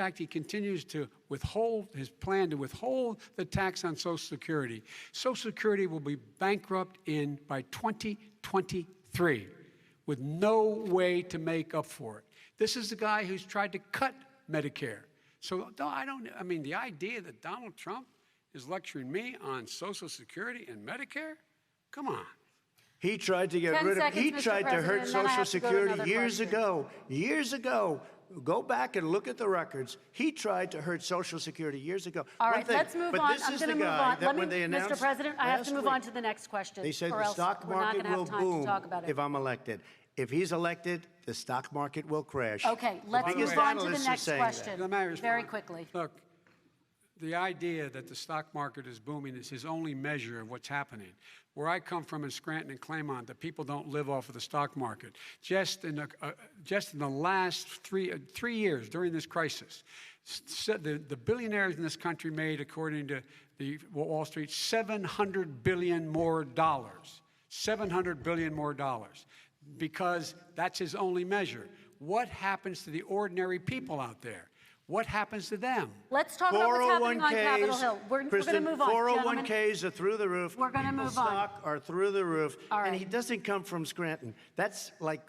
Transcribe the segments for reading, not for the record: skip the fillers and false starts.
fact, he continues to withhold his plan to withhold the tax on Social Security. Social Security will be bankrupt by 2023 with no way to make up for it. This is the guy who's tried to cut Medicare. So no, I mean, the idea that Donald Trump is lecturing me on Social Security and Medicare? Come on. He tried to get rid of, he tried to hurt Social Security years ago. Years ago. Go back and look at the records. He tried to hurt Social Security years ago. All right, let's move on. I'm going to move on. Mr. President, I have to move on to the next question. They said the stock market will boom if I'm elected. If he's elected, the stock market will crash. Okay, let's move on to the next question very quickly. Look, the idea that the stock market is booming is his only measure of what's happening. Where I come from in Scranton and Claymont, the people don't live off of the stock market. Just in the last three years during this crisis, the billionaires in this country made, according to the Wall Street, $700 billion more dollars. $700 billion more dollars. Because that's his only measure. What happens to the ordinary people out there? What happens to them? Let's talk about what's happening on Capitol Hill. We're going to move on, 401ks are through the roof. We're going to move on. Stock are through the roof. All right. And he doesn't come from Scranton. That's like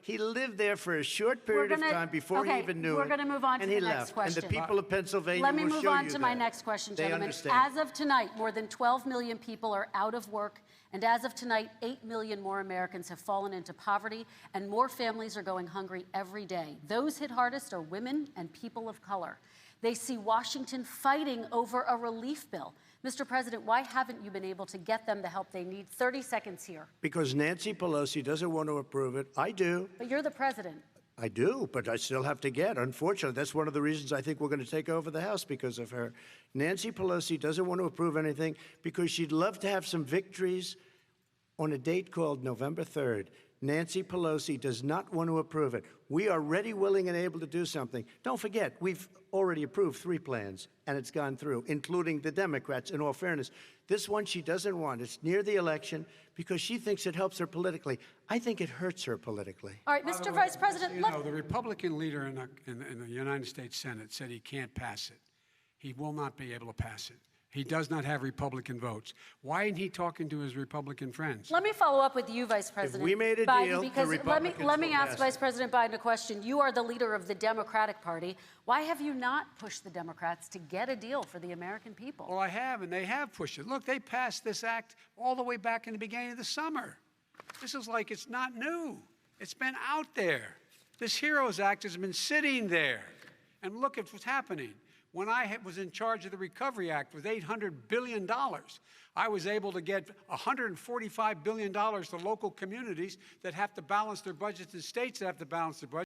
he lived there for a short period of time before he even knew it. We're going to move on to the next question. And the people of Pennsylvania Let me will move show on you to that. my next question, gentlemen. They understand. As of tonight, more than 12 million people are out of work. And as of tonight, 8 million more Americans have fallen into poverty, and more families are going hungry every day. Those hit hardest are women and people of color. They see Washington fighting over a relief bill. Mr. President, why haven't you been able to get them the help they need? 30 seconds here. Because Nancy Pelosi doesn't want to approve it. I do. But you're the president. I do, but I still have to get. Unfortunately, that's one of the reasons I think we're going to take over the House, because of her. Nancy Pelosi doesn't want to approve anything because she'd love to have some victories on a date called November 3rd. Nancy Pelosi does not want to approve it. We are ready, willing, and able to do something. Don't forget, we've already approved 3 plans, and it's gone through, including the Democrats, in all fairness. This one she doesn't want. It's near the election because she thinks it helps her politically. I think it hurts her politically. All right, Mr. Vice President. You know, the Republican leader in the United States Senate said he can't pass it. He will not be able to pass it. He does not have Republican votes. Why isn't he talking to his Republican friends? Let me follow up with you, Vice President. If we made a Biden, deal, because the Republicans let me will ask pass Vice President Biden a question. You are the leader of the Democratic Party. Why have you not pushed the Democrats to get a deal for the American people? Well, I have, and they have pushed it. Look, they passed this act all the way back in the beginning of the summer. This is like it's not new. It's been out there. This HEROES Act has been sitting there. And look at what's happening. When I was in charge of the Recovery Act with $800 billion, I was able to get $145 billion to local communities that have to balance their budgets and states that have to balance their budgets.